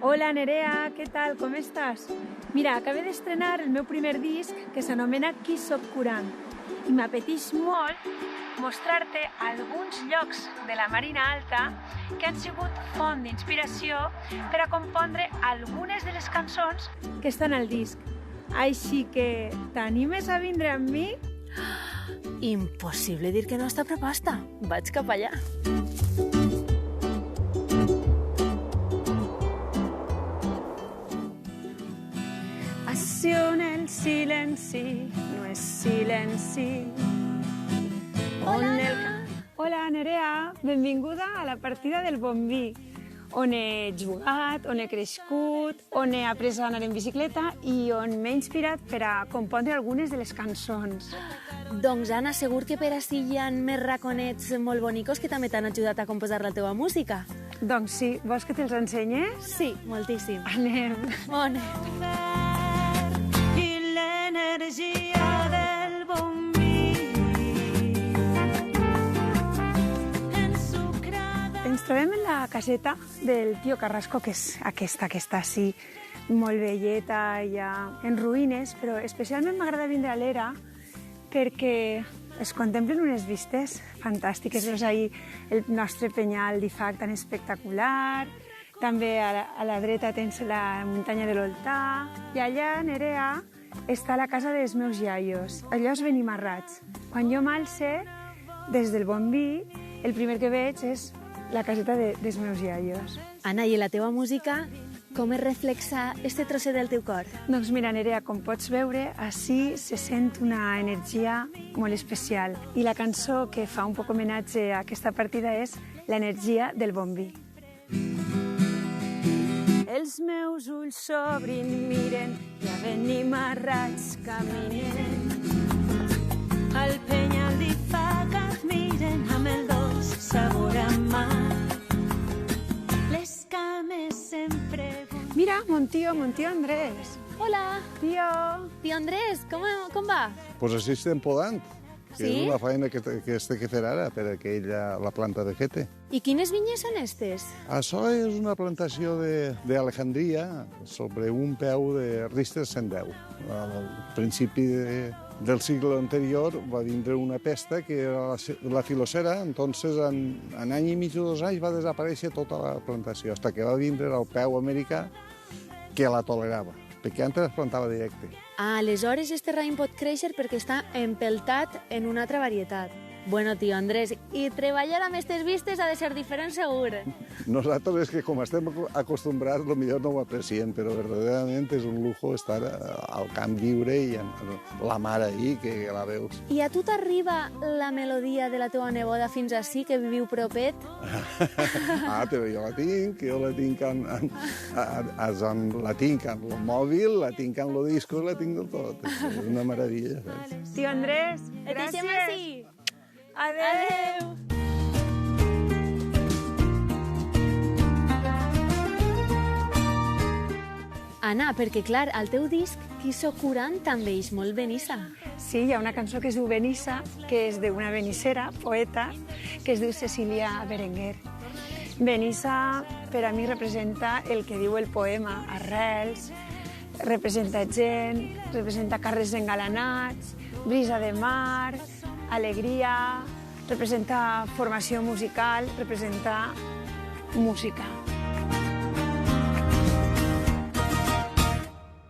Hola Nerea, què tal? Com estàs? Mira, acabé d'estrenar el meu primer disc que s'anomena Qui soc curant i m'apeteix molt mostrar-te alguns llocs de la Marina Alta que han sigut font d'inspiració per a compondre algunes de les cançons que estan al disc. Així que t'animes a vindre amb mi? Impossible dir que no a esta proposta. Vaig cap allà. Passione el silenci, no és silenci. Hola Nerea, benvinguda a la partida del Bombí, on he jugat, on he crescut, on he après a anar en bicicleta i on m'he inspirat per a compondre algunes de les cançons. Doncs, Anna, segur que per ací hi ha més raconets molt bonicos que també t'han ajudat a composar la teva música. Doncs sí, vols que te'ls ensenye? Sí, moltíssim. Anem. On anem? I l'energia del bombí ensucrada. Ens trobem en la caseta del tio Carrasco, que és aquesta que està així, molt velleta, ja en ruïnes, però especialment m'agrada vindre a l'era perquè es contemplen unes vistes fantàstiques. Veus ahir el nostre penyal d'Ifac tan espectacular, també a la dreta tens la muntanya de l'Oltà, i allà, Nerea, està la casa dels meus iaios, allò és Benimarrats. Quan jo m'alce, des del Bombí, el primer que veig és la caseta dels meus iaios. Anna, i la teva música, com es reflexa este trosset del teu cor? Doncs mira, Nerea, com pots veure, ací se sent una energia molt especial. I la cançó que fa un poc homenatge a aquesta partida és l'energia del Bombí. Els meus ulls s'obrin, miren, ja Benimarrats caminen. Al penyal d'Ifac admiren amb el dolç sabor a mar. Les cames sempre... Mira, mon tío Andrés. Hola, Tío. tio Andrés, com va? Pues així estem podant, que Sí? és una feina que es té que fer ara per a aquella, la planta de Jete. I quines vinyes són estes? Això és una plantació d'Alejandria sobre un peu de Rister 110. Al principi del segle anterior va vindre una pesta que era la filocera, entonces en any i mig o 2 anys va desaparèixer tota la plantació, fins que va vindre el peu americà que la tolerava, perquè antes es plantava directe. Aleshores, este raïm pot créixer perquè està empeltat en una altra varietat. Bueno, tio Andrés, i treballar amb aquestes vistes ha de ser diferent segur. Nosaltres és que com estem acostumbrats, millor no ho apreciem, però verdaderament és un lujo estar al camp lliure i amb la mar ahí, que la veus. I a tu t'arriba la melodia de la teva neboda fins ací, que viviu propet? Però jo la tinc la tinc amb el mòbil, la tinc amb el disco, la tinc del tot. És una meravella, saps? Tío Andrés, Et deixem gràcies. ací. Adéu. Anna, perquè clar, al teu disc, Qui soc curant, també és molt Benissa. Sí, hi ha una cançó que es diu Benissa, que és d'una benissera, poeta, que es diu Cecília Berenguer. Benissa, per a mi, representa el que diu el poema, arrels, representa gent, representa carrers engalanats, brisa de mar, alegria, representa formació musical, representa música.